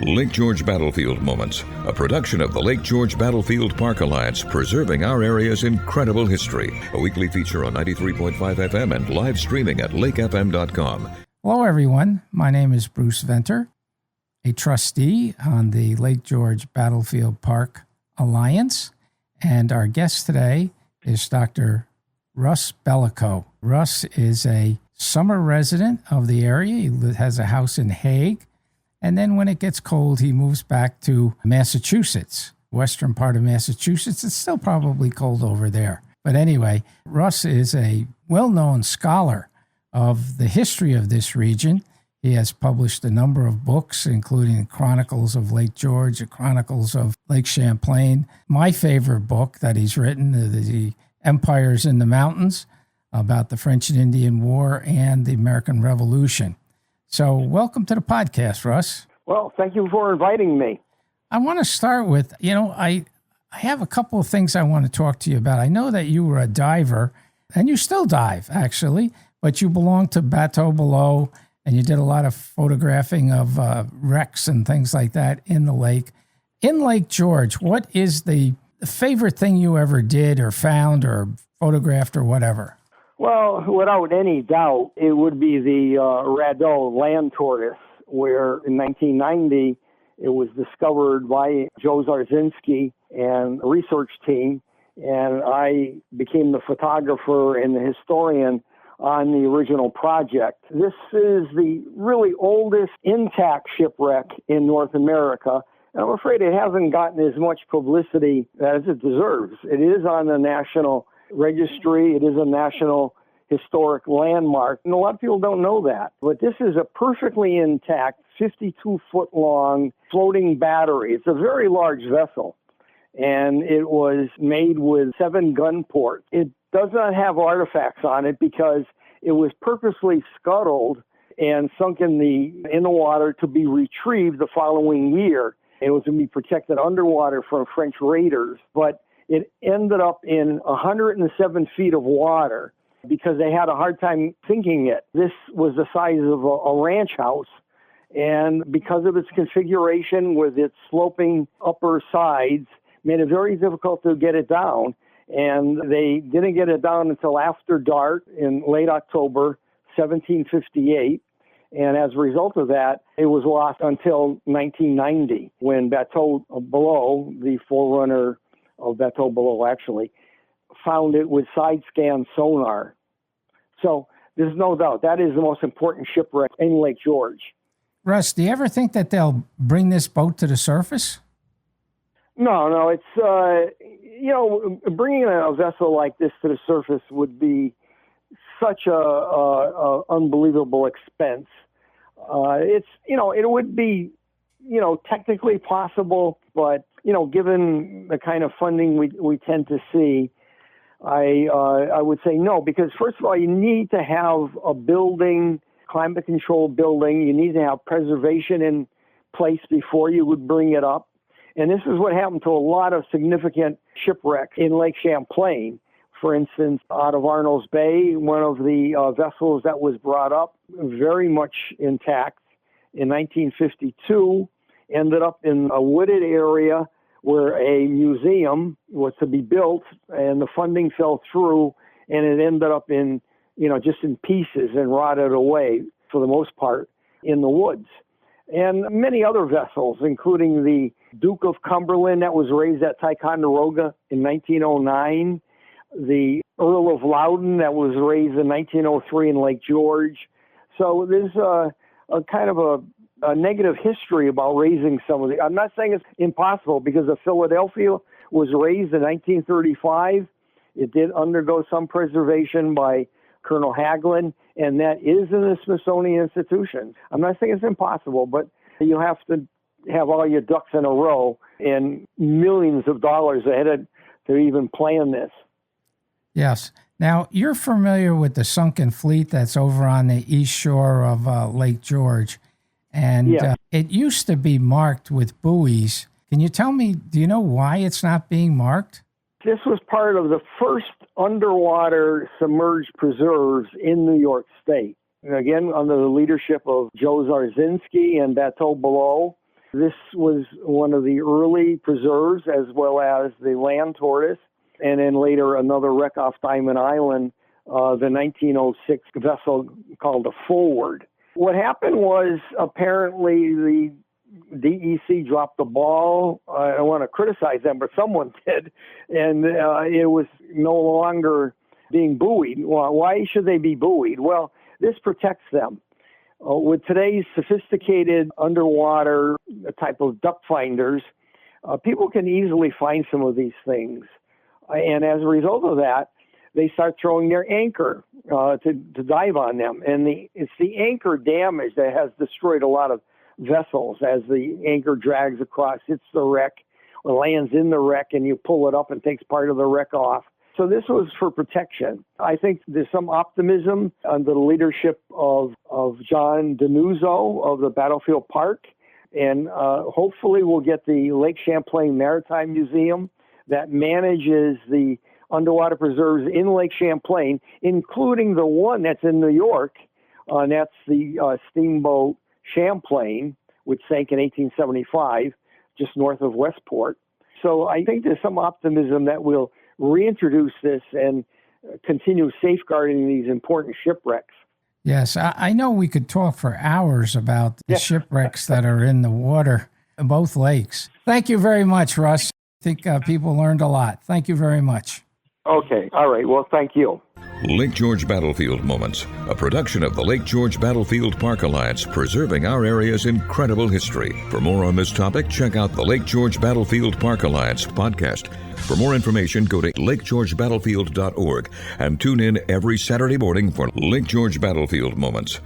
Lake George Battlefield Moments, a production of the Lake George Battlefield Park Alliance, preserving our area's incredible history. A weekly feature on 93.5 FM and live streaming at lakefm.com. Hello, everyone. My name is Bruce Venter, a trustee on the Lake George Battlefield Park Alliance. And our guest today is Dr. Russ Bellico. Russ is a summer resident of the area. He has a house in Hague. And then when it gets cold, he moves back to Massachusetts, western part of Massachusetts. It's still probably cold over there. But anyway, Russ is a well-known scholar of the history of this region. He has published a number of books, including Chronicles of Lake George, Chronicles of Lake Champlain. My favorite book that he's written, The Empires in the Mountains, about the French and Indian War and the American Revolution. So welcome to the podcast, Russ. Well, thank you for inviting me. I want to start with, I have a couple of things I want to talk to you about. I know that you were a diver, and you still dive, actually, but you belong to Bateau Below, and you did a lot of photographing of wrecks and things like that in the lake. In Lake George, what is the favorite thing you ever did or found or photographed or whatever? Well, without any doubt, it would be the radeau land tortoise, where in 1990 it was discovered by Joe Zarzinski and a research team, and I became the photographer and the historian on the original project. This is the really oldest intact shipwreck in North America, and I'm afraid it hasn't gotten as much publicity as it deserves. It is on the National Registry. It is a national historic landmark, and a lot of people don't know that. But this is a perfectly intact, 52-foot long floating battery. It's a very large vessel, and it was made with 7 gun ports. It does not have artifacts on it because it was purposely scuttled and sunk in the water to be retrieved the following year. It was going to be protected underwater from French raiders, but it ended up in 107 feet of water because they had a hard time sinking it. This was the size of a ranch house, and because of its configuration with its sloping upper sides, made it very difficult to get it down. And they didn't get it down until after dark in late October 1758. And as a result of that, it was lost until 1990, when Bateau Below, the forerunner of Bateau Below actually, found it with side-scan sonar. So there's no doubt that is the most important shipwreck in Lake George. Russ, do you ever think that they'll bring this boat to the surface? No, it's, bringing a vessel like this to the surface would be such a unbelievable expense. It would be, technically possible, but, given the kind of funding we tend to see, I would say no, because first of all, you need to have a building, climate-controlled building. You need to have preservation in place before you would bring it up. And this is what happened to a lot of significant shipwrecks in Lake Champlain. For instance, out of Arnold's Bay, one of the vessels that was brought up, very much intact, in 1952, ended up in a wooded area where a museum was to be built, and the funding fell through, and it ended up in, just in pieces and rotted away, for the most part, in the woods. And many other vessels, including the Duke of Cumberland that was raised at Ticonderoga in 1909, the Earl of Loudon that was raised in 1903 in Lake George. So there's a kind of a negative history about raising some of the. I'm not saying it's impossible, because the Philadelphia was raised in 1935. It did undergo some preservation by Colonel Hagelin, and that is in the Smithsonian Institution. I'm not saying it's impossible, but you have to have all your ducks in a row and millions of dollars ahead to even plan this. Yes. Now, you're familiar with the Sunken fleet that's over on the east shore of Lake George, and it used to be marked with buoys. Can you tell me, do you know why it's not being marked? This was part of the first underwater submerged preserves in New York State. And again, under the leadership of Joe Zarzinski and Bateau Below. This was one of the early preserves, as well as the land tortoise, and then later another wreck off Diamond Island, the 1906 vessel called the Forward. What happened was apparently the DEC dropped the ball. I don't want to criticize them, but someone did, and it was no longer being buoyed. Well, why should they be buoyed? Well, this protects them. With today's sophisticated underwater type of duck finders, people can easily find some of these things. And as a result of that, they start throwing their anchor to dive on them. And it's the anchor damage that has destroyed a lot of vessels as the anchor drags across, hits the wreck, or lands in the wreck, and you pull it up and takes part of the wreck off. So this was for protection. I think there's some optimism under the leadership of John Denuzzo of the Battlefield Park. And hopefully we'll get the Lake Champlain Maritime Museum that manages the underwater preserves in Lake Champlain, including the one that's in New York, and that's the steamboat Champlain, which sank in 1875, just north of Westport. So I think there's some optimism that we'll reintroduce this and continue safeguarding these important shipwrecks. Yes, I know we could talk for hours about the shipwrecks that are in the water, both lakes. Thank you very much, Russ. I think people learned a lot. Thank you very much. Okay. All right. Well, thank you. Lake George Battlefield Moments, a production of the Lake George Battlefield Park Alliance, preserving our area's incredible history. For more on this topic, check out the Lake George Battlefield Park Alliance podcast. For more information, go to lakegeorgebattlefield.org and tune in every Saturday morning for Lake George Battlefield Moments.